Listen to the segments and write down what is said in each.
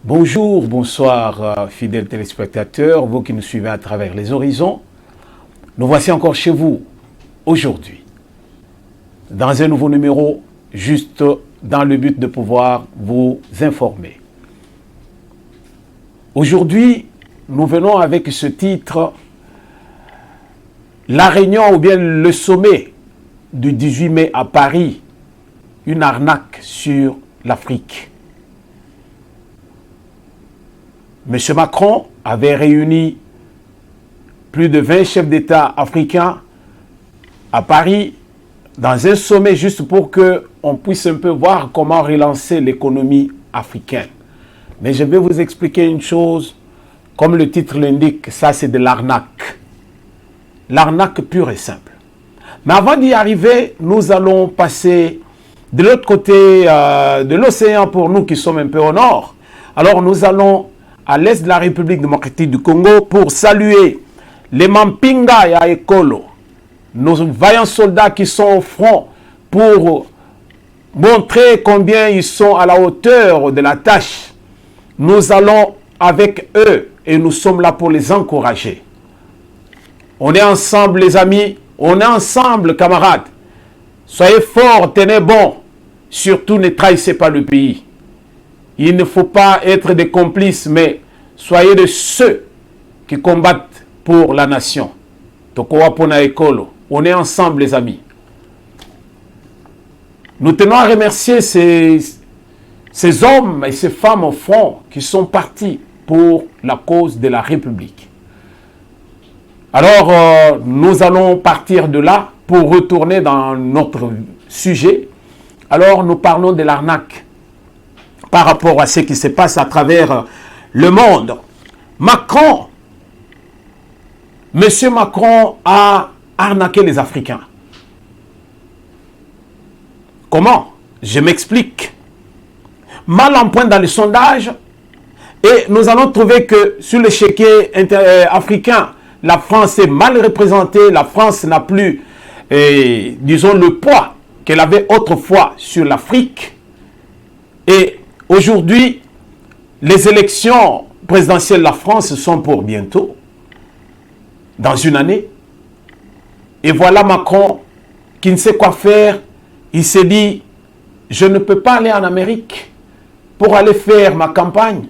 Bonjour, bonsoir, fidèles téléspectateurs, vous qui nous suivez à travers les horizons. Nous voici encore chez vous aujourd'hui, dans un nouveau numéro, juste dans le but de pouvoir vous informer. Aujourd'hui, nous venons avec ce titre, la réunion ou bien le sommet du 18 mai à Paris, une arnaque sur l'Afrique. M. Macron avait réuni plus de 20 chefs d'État africains à Paris dans un sommet juste pour qu'on puisse un peu voir comment relancer l'économie africaine. Mais je vais vous expliquer une chose, comme le titre l'indique, ça c'est de l'arnaque. L'arnaque pure et simple. Mais avant d'y arriver, nous allons passer de l'autre côté de l'océan pour nous qui sommes un peu au nord. Alors nous allons à l'est de la République démocratique du Congo pour saluer les Mampinga et à Ekolo, nos vaillants soldats qui sont au front pour montrer combien ils sont à la hauteur de la tâche. Nous allons avec eux et nous sommes là pour les encourager. On est ensemble les amis, on est ensemble camarades. Soyez forts, tenez bon, surtout ne trahissez pas le pays. Il ne faut pas être des complices, mais soyez de ceux qui combattent pour la nation. Tokowa Pona Ekolo. On est ensemble, les amis. Nous tenons à remercier ces hommes et ces femmes au front qui sont partis pour la cause de la République. Alors, nous allons partir de là pour retourner dans notre sujet. Alors, nous parlons de l'arnaque par rapport à ce qui se passe à travers le monde. Macron, Monsieur Macron a arnaqué les Africains. Comment? Je m'explique. Mal en point dans les sondages, et nous allons trouver que sur l'échiquier africain, la France est mal représentée, la France n'a plus, disons, le poids qu'elle avait autrefois sur l'Afrique. Et aujourd'hui, les élections présidentielles de la France sont pour bientôt, dans une année. Et voilà Macron qui ne sait quoi faire. Il s'est dit, je ne peux pas aller en Amérique pour aller faire ma campagne.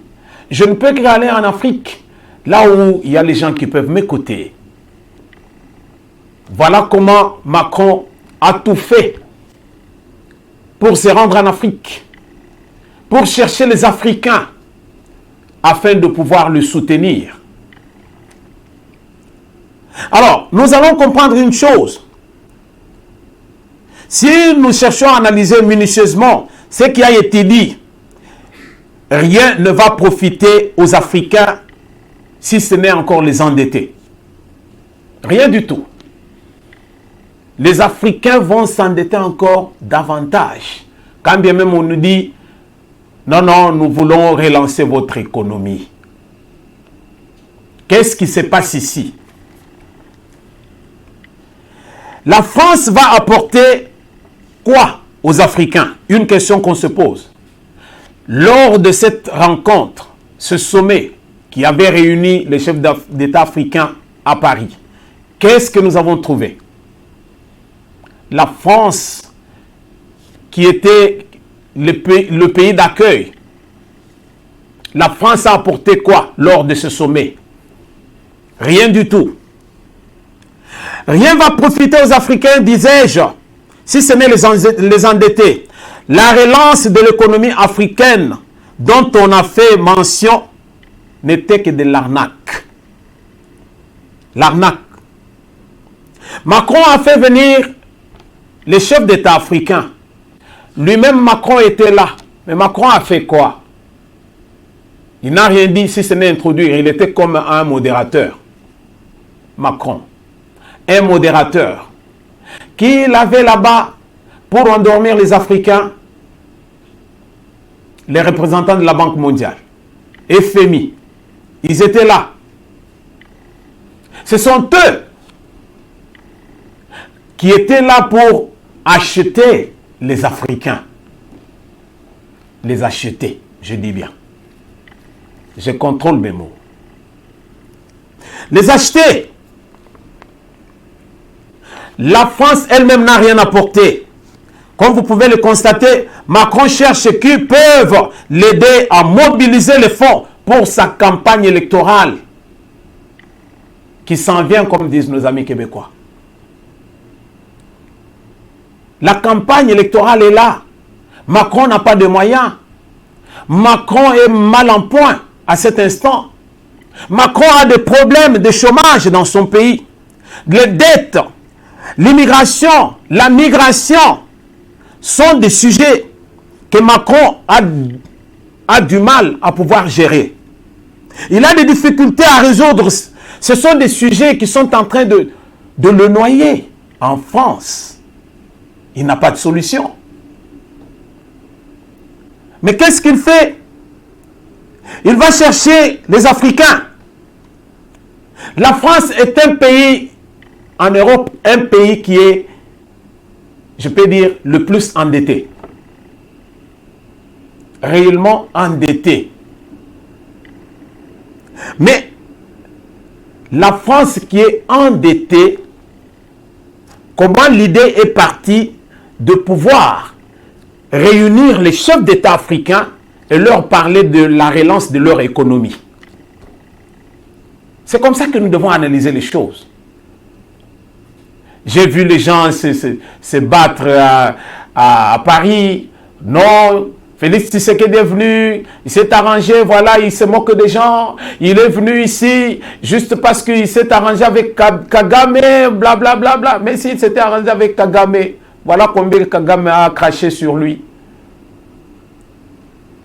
Je ne peux qu'aller en Afrique, là où il y a les gens qui peuvent m'écouter. Voilà comment Macron a tout fait pour se rendre en Afrique, pour chercher les Africains, afin de pouvoir le soutenir. Alors, nous allons comprendre une chose. Si nous cherchons à analyser minutieusement ce qui a été dit, rien ne va profiter aux Africains si ce n'est encore les endettés. Rien du tout. Les Africains vont s'endetter encore davantage. Quand bien même on nous dit, non, non, nous voulons relancer votre économie. Qu'est-ce qui se passe ici? La France va apporter quoi aux Africains? Une question qu'on se pose. Lors de cette rencontre, ce sommet qui avait réuni les chefs d'État africains à Paris, qu'est-ce que nous avons trouvé? La France, qui était le pays d'accueil, la France a apporté quoi lors de ce sommet? Rien du tout. Rien va profiter aux Africains, disais-je, si ce n'est les endettés. La relance de l'économie africaine dont on a fait mention n'était que de l'arnaque. L'arnaque. Macron a fait venir les chefs d'État africains. Lui-même, Macron était là. Mais Macron a fait quoi? Il n'a rien dit si ce n'est introduire. Il était comme un modérateur. Macron. Un modérateur qui l'avait là-bas pour endormir les Africains, les représentants de la Banque mondiale, FMI. Ils étaient là. Ce sont eux qui étaient là pour acheter les Africains. Les acheter, je dis bien. Je contrôle mes mots. Les acheter. La France elle-même n'a rien apporté. Comme vous pouvez le constater, Macron cherche ceux qui peuvent l'aider à mobiliser les fonds pour sa campagne électorale qui s'en vient, comme disent nos amis québécois. La campagne électorale est là. Macron n'a pas de moyens. Macron est mal en point à cet instant. Macron a des problèmes de chômage dans son pays. Les dettes, l'immigration, la migration sont des sujets que Macron a du mal à pouvoir gérer. Il a des difficultés à résoudre. Ce sont des sujets qui sont en train de le noyer en France. Il n'a pas de solution. Mais qu'est-ce qu'il fait? Il va chercher les Africains. La France est un pays en Europe, un pays qui est, je peux dire, le plus endetté. Réellement endetté. Mais la France qui est endettée, comment l'idée est partie de pouvoir réunir les chefs d'État africains et leur parler de la relance de leur économie. C'est comme ça que nous devons analyser les choses. J'ai vu les gens se battre à Paris. Non, Félix Tshisekedi est venu, il s'est arrangé, voilà, il se moque des gens. Il est venu ici juste parce qu'il s'est arrangé avec Kagame, blablabla. Bla, bla. Mais s'il s'était arrangé avec Kagame, voilà combien Kagame a craché sur lui.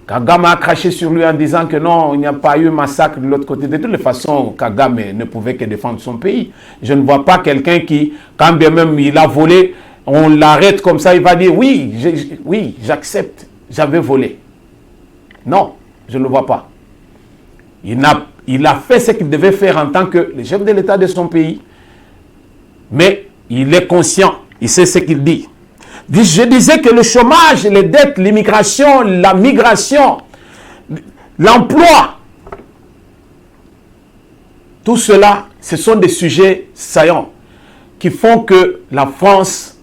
Kagame a craché sur lui en disant que non, il n'y a pas eu massacre de l'autre côté. De toute façon, Kagame ne pouvait que défendre son pays. Je ne vois pas quelqu'un qui, quand bien même il a volé, on l'arrête comme ça, il va dire oui, j'accepte, j'avais volé. Non, je ne le vois pas. Il a fait ce qu'il devait faire en tant que le chef de l'État de son pays, mais il est conscient, il sait ce qu'il dit. Je disais que le chômage, les dettes, l'immigration, la migration, l'emploi, tout cela, ce sont des sujets saillants qui font que la France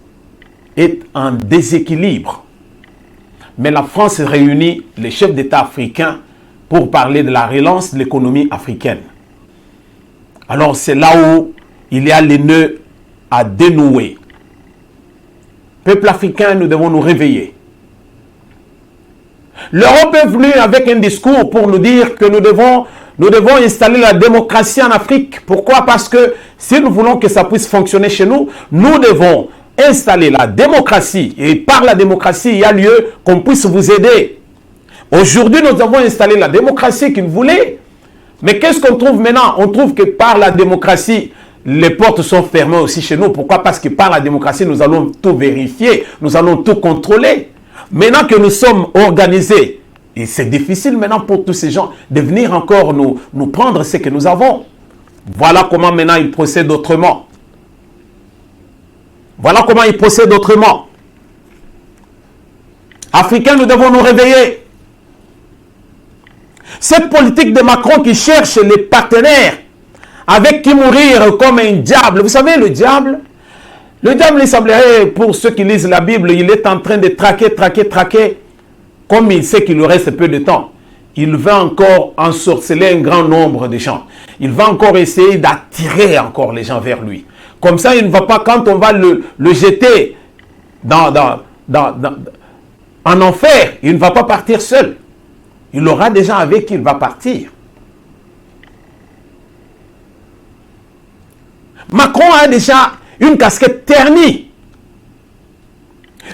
est en déséquilibre. Mais la France réunit les chefs d'État africains pour parler de la relance de l'économie africaine. Alors c'est là où il y a les nœuds à dénouer. Peuple africain, nous devons nous réveiller. L'Europe est venue avec un discours pour nous dire que nous devons installer la démocratie en Afrique. Pourquoi? Parce que si nous voulons que ça puisse fonctionner chez nous, nous devons installer la démocratie. Et par la démocratie, il y a lieu qu'on puisse vous aider. Aujourd'hui, nous avons installé la démocratie qu'ils voulaient. Mais qu'est-ce qu'on trouve maintenant? On trouve que par la démocratie, les portes sont fermées aussi chez nous. Pourquoi? Parce que par la démocratie, nous allons tout vérifier. Nous allons tout contrôler. Maintenant que nous sommes organisés, et c'est difficile maintenant pour tous ces gens de venir encore nous prendre ce que nous avons. Voilà comment maintenant ils procèdent autrement. Voilà comment ils procèdent autrement. Africains, nous devons nous réveiller. Cette politique de Macron qui cherche les partenaires avec qui mourir comme un diable. Vous savez, le diable, il semblerait, pour ceux qui lisent la Bible, il est en train de traquer. Comme il sait qu'il lui reste peu de temps, il va encore ensorceler un grand nombre de gens. Il va encore essayer d'attirer encore les gens vers lui. Comme ça, il ne va pas, quand on va le jeter en enfer, il ne va pas partir seul. Il aura des gens avec qui il va partir. Macron a déjà une casquette ternie.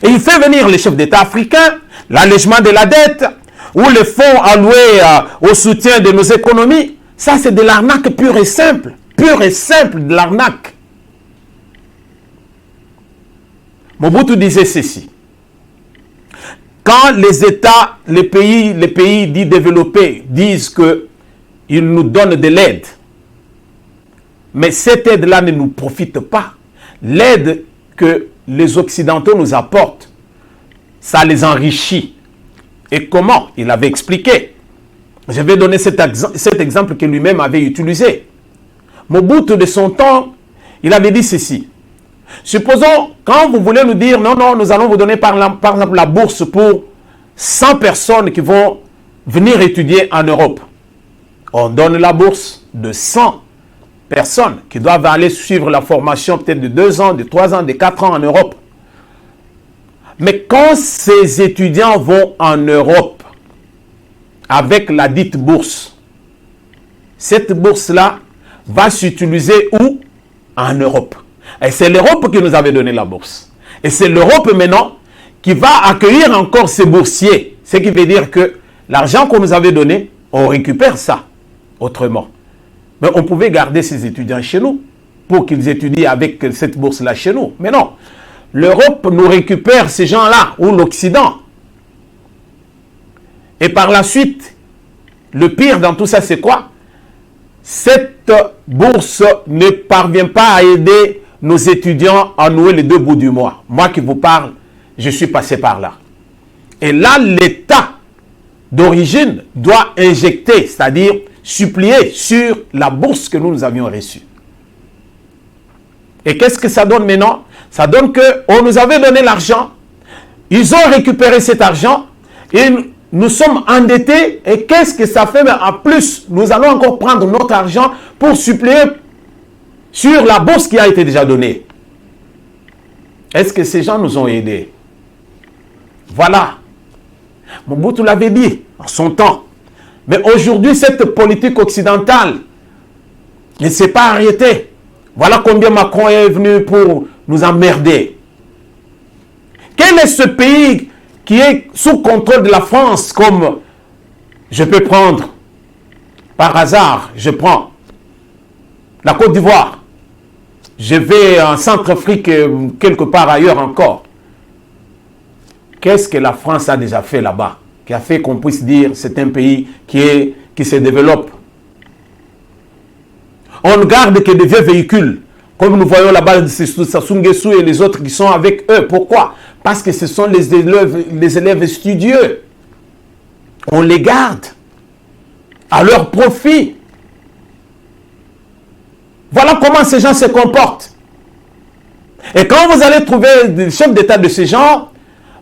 Et il fait venir les chefs d'État africains, l'allègement de la dette, ou les fonds alloués au soutien de nos économies. Ça, c'est de l'arnaque pure et simple. Pure et simple de l'arnaque. Mobutu disait ceci. Quand les États, les pays dits développés disent qu'ils nous donnent de l'aide, mais cette aide-là ne nous profite pas. L'aide que les Occidentaux nous apportent, ça les enrichit. Et comment? Il avait expliqué. Je vais donner cet exemple que lui-même avait utilisé. Mobutu, de son temps, il avait dit ceci. Supposons, quand vous voulez nous dire, non, non, nous allons vous donner par exemple la bourse pour 100 personnes qui vont venir étudier en Europe. On donne la bourse de 100 personnes qui doivent aller suivre la formation peut-être de 2 ans, de 3 ans, de 4 ans en Europe. Mais quand ces étudiants vont en Europe avec la dite bourse, cette bourse-là va s'utiliser où? En Europe. Et c'est l'Europe qui nous avait donné la bourse. Et c'est l'Europe maintenant qui va accueillir encore ces boursiers. Ce qui veut dire que l'argent qu'on nous avait donné, on récupère ça autrement. Mais on pouvait garder ces étudiants chez nous pour qu'ils étudient avec cette bourse-là chez nous. Mais non, l'Europe nous récupère ces gens-là, ou l'Occident. Et par la suite, le pire dans tout ça, c'est quoi? Cette bourse ne parvient pas à aider nos étudiants à nouer les 2 bouts du mois. Moi qui vous parle, je suis passé par là. Et là, l'État d'origine doit injecter, c'est-à-dire supplier sur la bourse que nous avions reçue. Et qu'est-ce que ça donne maintenant? Ça donne qu'on nous avait donné l'argent, ils ont récupéré cet argent, et nous sommes endettés, et qu'est-ce que ça fait? Mais en plus, nous allons encore prendre notre argent pour suppléer sur la bourse qui a été déjà donnée. Est-ce que ces gens nous ont aidés? Voilà. Mobutu l'avait dit en son temps. Mais aujourd'hui, cette politique occidentale ne s'est pas arrêtée. Voilà combien Macron est venu pour nous emmerder. Quel est ce pays qui est sous contrôle de la France, comme je peux prendre, par hasard, je prends la Côte d'Ivoire. Je vais en Centrafrique, quelque part ailleurs encore. Qu'est-ce que la France a déjà fait là-bas, qui a fait qu'on puisse dire que c'est un pays qui se développe? On ne garde que des vieux véhicules, comme nous voyons là-bas Sassou Nguesso et les autres qui sont avec eux. Pourquoi? Parce que ce sont les élèves studieux. On les garde à leur profit. Voilà comment ces gens se comportent. Et quand vous allez trouver des chefs d'État de ces gens,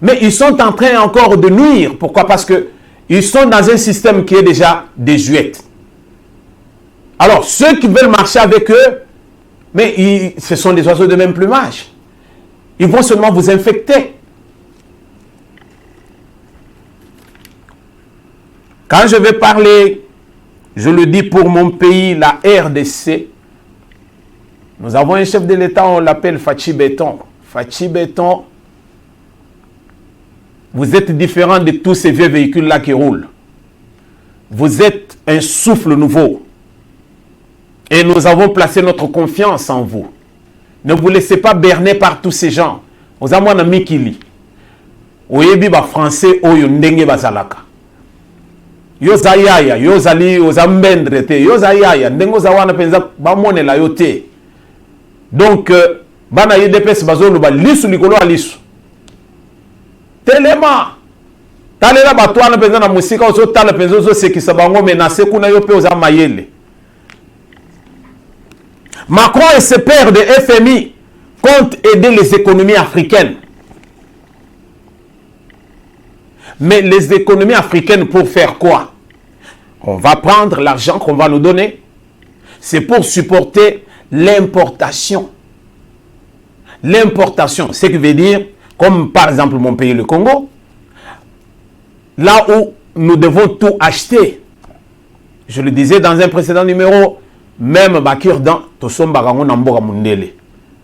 mais ils sont en train encore de nuire. Pourquoi? Parce qu'ils sont dans un système qui est déjà désuet. Alors, ceux qui veulent marcher avec eux, mais ce sont des oiseaux de même plumage. Ils vont seulement vous infecter. Quand je vais parler, je le dis pour mon pays, la RDC, nous avons un chef de l'État, on l'appelle Fachi Béton. Fachi Béton, vous êtes différent de tous ces vieux véhicules-là qui roulent. Vous êtes un souffle nouveau. Et nous avons placé notre confiance en vous. Ne vous laissez pas berner par tous ces gens. Vous avez un ami qui lit. Oyebi ba français oyo ndenge bazalaka. Yo zayaya, yo zali, yo zambendrete, yo zayaya, ndenge zawana penza ba monela yo te. Donc, bana yedepes bazolo ba lisu likolo alisu. Telema. Talela batwana penza na musika ozo tala penza ozo sekisa bango menase kuna yo pe oza mayele. Macron et ses pairs de FMI comptent aider les économies africaines. Mais les économies africaines pour faire quoi? On va prendre l'argent qu'on va nous donner. C'est pour supporter l'importation. L'importation, ce qui veut dire, comme par exemple mon pays, le Congo, là où nous devons tout acheter. Je le disais dans un précédent numéro, même Bakir dans Tosombarango Namboga Mundele.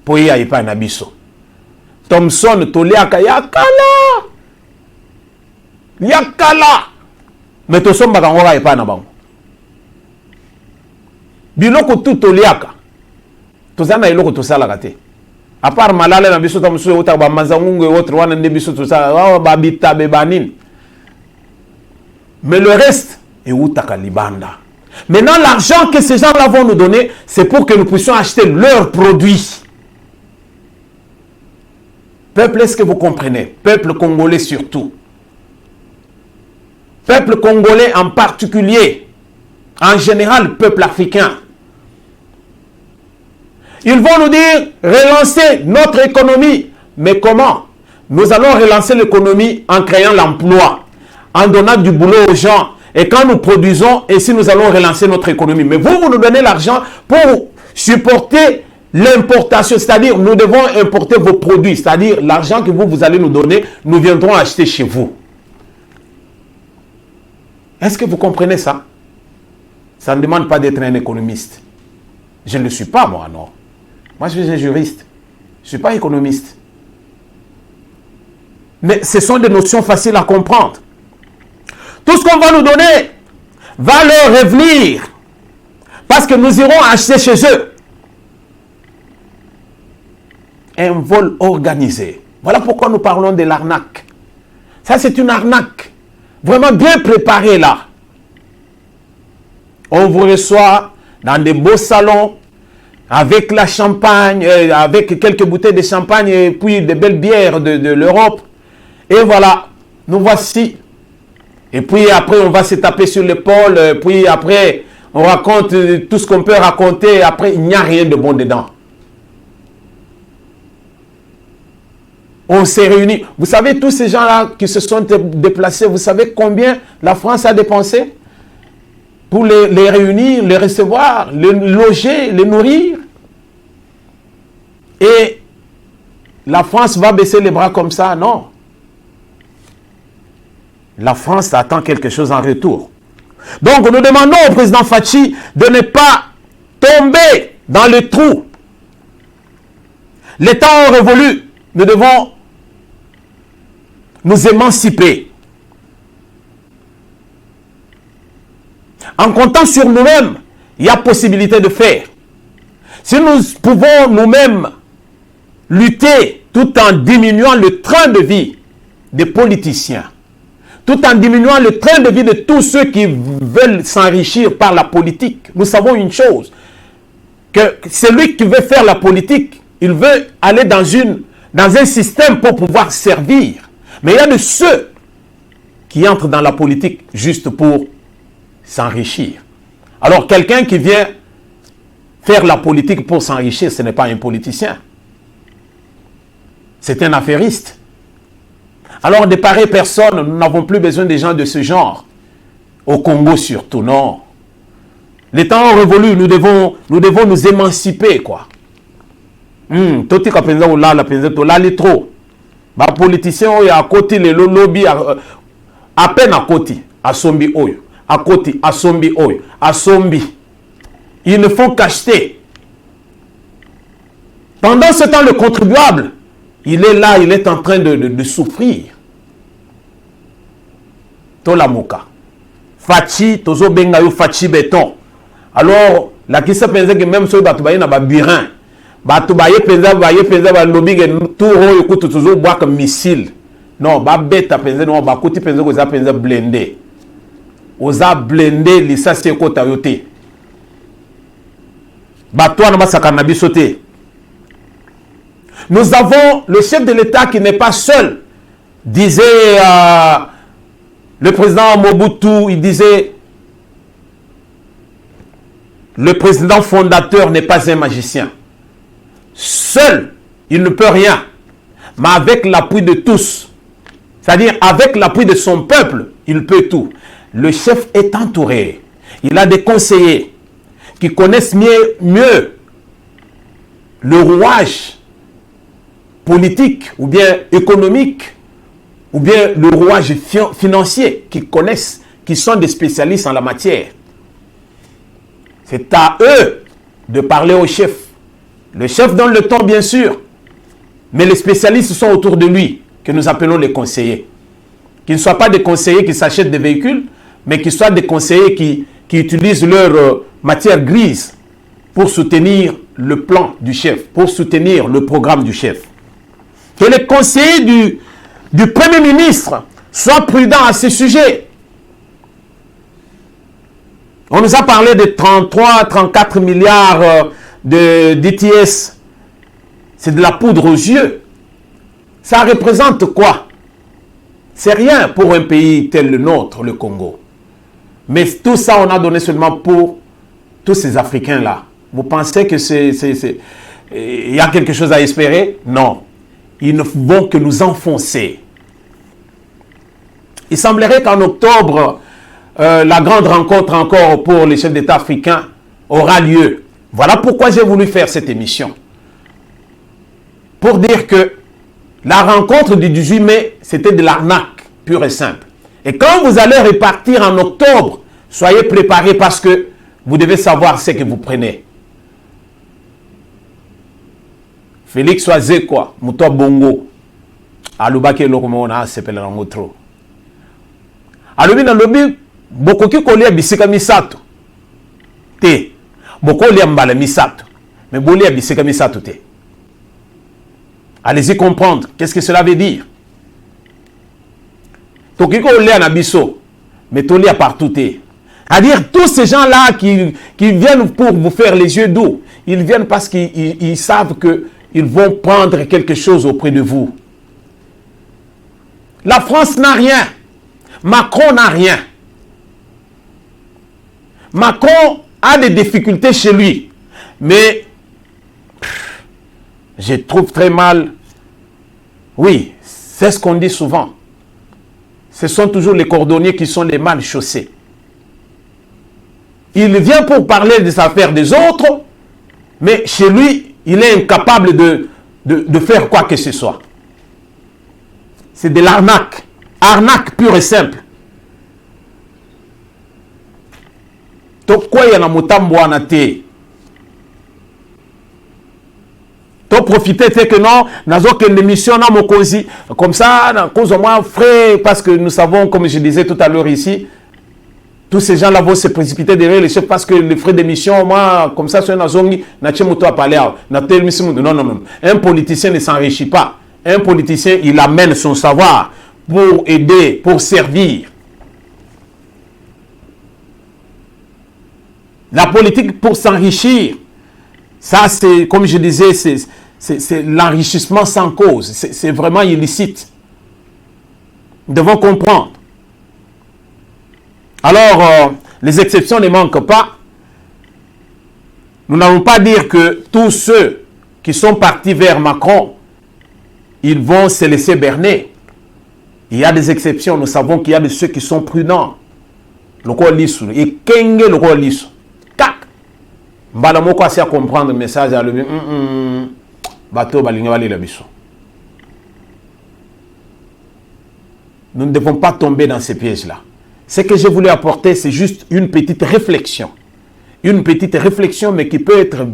Poya Ipa Nabiso. Thomson Toliaka Yakala. Yakala. Mais Tosombarango Ipa Nabango. Biloko tout Toliaka. Tozana iloko tosala kate. À part Malala Nabiso Tamso Ota Bamazangungu et autres, Wana Nebiso tout ça, Babita Bebanin. Mais le reste est Utaka Libanda. Maintenant, l'argent que ces gens-là vont nous donner, c'est pour que nous puissions acheter leurs produits. Peuple, est-ce que vous comprenez? Peuple congolais surtout. peuple congolais en particulier, en général, peuple africain. Ils vont nous dire, relancer notre économie. Mais comment? Nous allons relancer l'économie en créant l'emploi, en donnant du boulot aux gens. Et quand nous produisons, ainsi nous allons relancer notre économie. Mais vous nous donnez l'argent pour supporter l'importation. C'est-à-dire, nous devons importer vos produits. C'est-à-dire, l'argent que vous allez nous donner, nous viendrons acheter chez vous. Est-ce que vous comprenez ça? Ça ne demande pas d'être un économiste. Je ne le suis pas, moi, non. Moi, je suis un juriste. Je ne suis pas économiste. Mais ce sont des notions faciles à comprendre. Tout ce qu'on va nous donner va leur revenir. Parce que nous irons acheter chez eux. Un vol organisé. Voilà pourquoi nous parlons de l'arnaque. Ça, c'est une arnaque. Vraiment bien préparée, là. On vous reçoit dans des beaux salons, avec la champagne, avec quelques bouteilles de champagne et puis des belles bières de l'Europe. Et voilà, nous voici. Et puis après, on va se taper sur l'épaule. Puis après, on raconte tout ce qu'on peut raconter. Après, il n'y a rien de bon dedans. On s'est réunis. Vous savez, tous ces gens-là qui se sont déplacés, vous savez combien la France a dépensé pour les réunir, les recevoir, les loger, les nourrir? Et la France va baisser les bras comme ça? Non. La France attend quelque chose en retour. Donc, nous demandons au président Fachi de ne pas tomber dans le trou. Les temps ont révolu. Nous devons nous émanciper. En comptant sur nous-mêmes, il y a possibilité de faire. Si nous pouvons nous-mêmes lutter tout en diminuant le train de vie des politiciens, tout en diminuant le train de vie de tous ceux qui veulent s'enrichir par la politique, nous savons une chose, que celui qui veut faire la politique, il veut aller dans un système pour pouvoir servir. Mais il y a de ceux qui entrent dans la politique juste pour s'enrichir. Alors quelqu'un qui vient faire la politique pour s'enrichir, ce n'est pas un politicien. C'est un affairiste. Alors de pareilles personnes, nous n'avons plus besoin des gens de ce genre. Au Congo surtout, non. Les temps ont révolu, nous devons nous émanciper, quoi. Toti ka penza olala penza to lali trop. Ba politicien oyo à côté le lobby à peine à côté asombi oyo, à côté asombi oyo, asombi. Ils ne font qu'acheter. Pendant ce temps, le contribuable, il est là, il est en train de souffrir. Tolamuka. Fachi, tozo benga yo fachi béton. Alors, la qui se pense que même ceux qui na ba burin, batu baye penza ba lobby que tout ro yokutu tozo boire comme missile. Non, ba beta penza non ba kuti penza ko za penza blindé. Oza blindé lisa se ko tayote. Batwa na ba sakana bisote. Nous avons le chef de l'État qui n'est pas seul, disait le président Mobutu, il disait, le président fondateur n'est pas un magicien. Seul, il ne peut rien, mais avec l'appui de tous, c'est-à-dire avec l'appui de son peuple, il peut tout. Le chef est entouré, il a des conseillers qui connaissent mieux le rouage politique ou bien économique ou bien le rouage financier qui connaissent, qui sont des spécialistes en la matière. C'est à eux de parler au chef. Le chef donne le ton bien sûr, mais les spécialistes sont autour de lui, que nous appelons les conseillers. Qu'ils ne soient pas des conseillers qui s'achètent des véhicules, mais qu'ils soient des conseillers qui utilisent leur matière grise pour soutenir le plan du chef, pour soutenir le programme du chef. Que les conseillers du Premier ministre soient prudents à ce sujet. On nous a parlé de 33, 34 milliards d'ETS. C'est de la poudre aux yeux. Ça représente quoi? C'est rien pour un pays tel le nôtre, le Congo. Mais tout ça, on a donné seulement pour tous ces Africains-là. Vous pensez que il y a quelque chose à espérer? Non. Ils ne vont que nous enfoncer. Il semblerait qu'en octobre, la grande rencontre encore pour les chefs d'État africains aura lieu. Voilà pourquoi j'ai voulu faire cette émission. Pour dire que la rencontre du 18 mai, c'était de l'arnaque pure et simple. Et quand vous allez repartir en octobre, soyez préparés parce que vous devez savoir ce que vous prenez. Félix Wazekwa, Muto Bongo, alubaki lokomona sepela nango trop. Alubi na lobi bokoki kolia bisika misato. Te. Boko lia mbala misato. Mais bolia bisika misato te. Allez-y comprendre. Qu'est-ce que cela veut dire? Tokiko lia na biso. Mais tolia partout te. C'est-à-dire tous ces gens-là qui viennent pour vous faire les yeux doux, ils viennent parce qu'ils savent qu'ils vont prendre quelque chose auprès de vous. La France n'a rien. Macron n'a rien. Macron a des difficultés chez lui. Mais je trouve très mal. Oui, c'est ce qu'on dit souvent. Ce sont toujours les cordonniers qui sont les mal chaussés. Il vient pour parler des affaires des autres, mais chez lui, il est incapable de faire quoi que ce soit. C'est de l'arnaque. Arnaque pure et simple. Donc, quoi y a na mutambo anate? To profiter c'est que non, nazo que l'émission na mokonzi comme ça, na cause moi frais parce que nous savons, comme je disais tout à l'heure ici, tous ces gens-là vont se précipiter derrière les chefs parce que les frais d'émission, moi, comme ça, sur une zongi, n'a pas parlé. Non. Un politicien ne s'enrichit pas. Un politicien, il amène son savoir pour aider, pour servir. La politique pour s'enrichir, ça, c'est, comme je disais, c'est l'enrichissement sans cause. C'est vraiment illicite. Nous devons comprendre. Alors, les exceptions ne manquent pas. Nous n'allons pas dire que tous ceux qui sont partis vers Macron, ils vont se laisser berner. Il y a des exceptions. Nous savons qu'il y a de ceux qui sont prudents. Le roi Lissou. Et Kenge le roi Lissou. Kak. Mbalamoko a comprendre le message à lui. Bateau balingavali la biso. Nous ne devons pas tomber dans ces pièges-là. Ce que je voulais apporter, c'est juste une petite réflexion. Une petite réflexion, mais qui peut être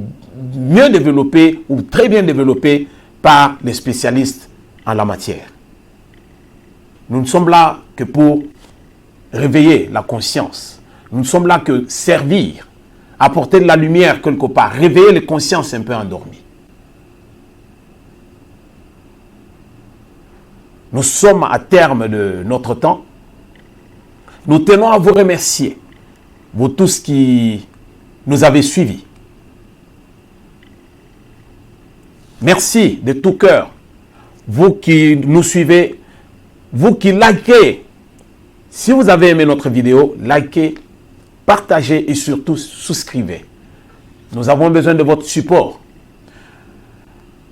mieux développée ou très bien développée par les spécialistes en la matière. Nous ne sommes là que pour réveiller la conscience. Nous ne sommes là que servir, apporter de la lumière quelque part, réveiller les consciences un peu endormies. Nous sommes à terme de notre temps. Nous tenons à vous remercier, vous tous qui nous avez suivis. Merci de tout cœur, vous qui nous suivez, vous qui likez. Si vous avez aimé notre vidéo, likez, partagez et surtout souscrivez. Nous avons besoin de votre support.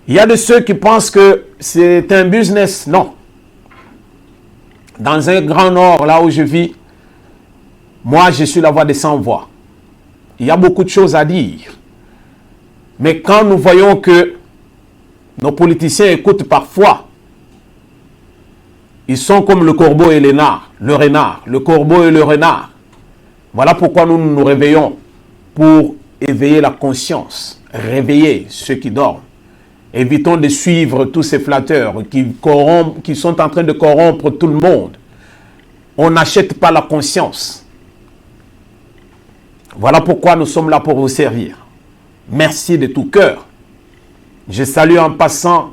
Il y a de ceux qui pensent que c'est un business. Non. Dans un grand nord, là où je vis, moi, je suis la voix des sans-voix. Il y a beaucoup de choses à dire. Mais quand nous voyons que nos politiciens écoutent parfois, ils sont comme le corbeau et le renard, le corbeau et le renard. Voilà pourquoi nous nous réveillons, pour éveiller la conscience, réveiller ceux qui dorment. Évitons de suivre tous ces flatteurs qui sont en train de corrompre tout le monde. On n'achète pas la conscience. Voilà pourquoi nous sommes là pour vous servir. Merci de tout cœur. Je salue en passant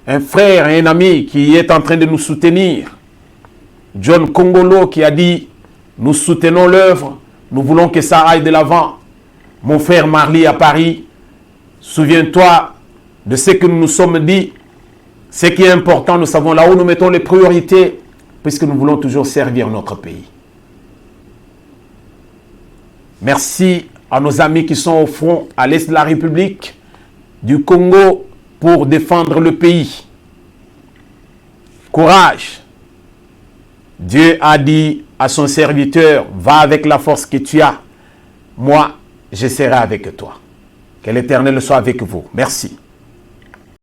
un frère et un ami qui est en train de nous soutenir. John Kongolo qui a dit, nous soutenons l'œuvre, nous voulons que ça aille de l'avant. Mon frère Marley à Paris, souviens-toi de ce que nous nous sommes dit. Ce qui est important, nous savons là où nous mettons les priorités. puisque nous voulons toujours servir notre pays. Merci à nos amis qui sont au front à l'est de la République du Congo pour défendre le pays. Courage. Dieu a dit à son serviteur, va avec la force que tu as. Moi, je serai avec toi. Que l'Éternel soit avec vous. Merci.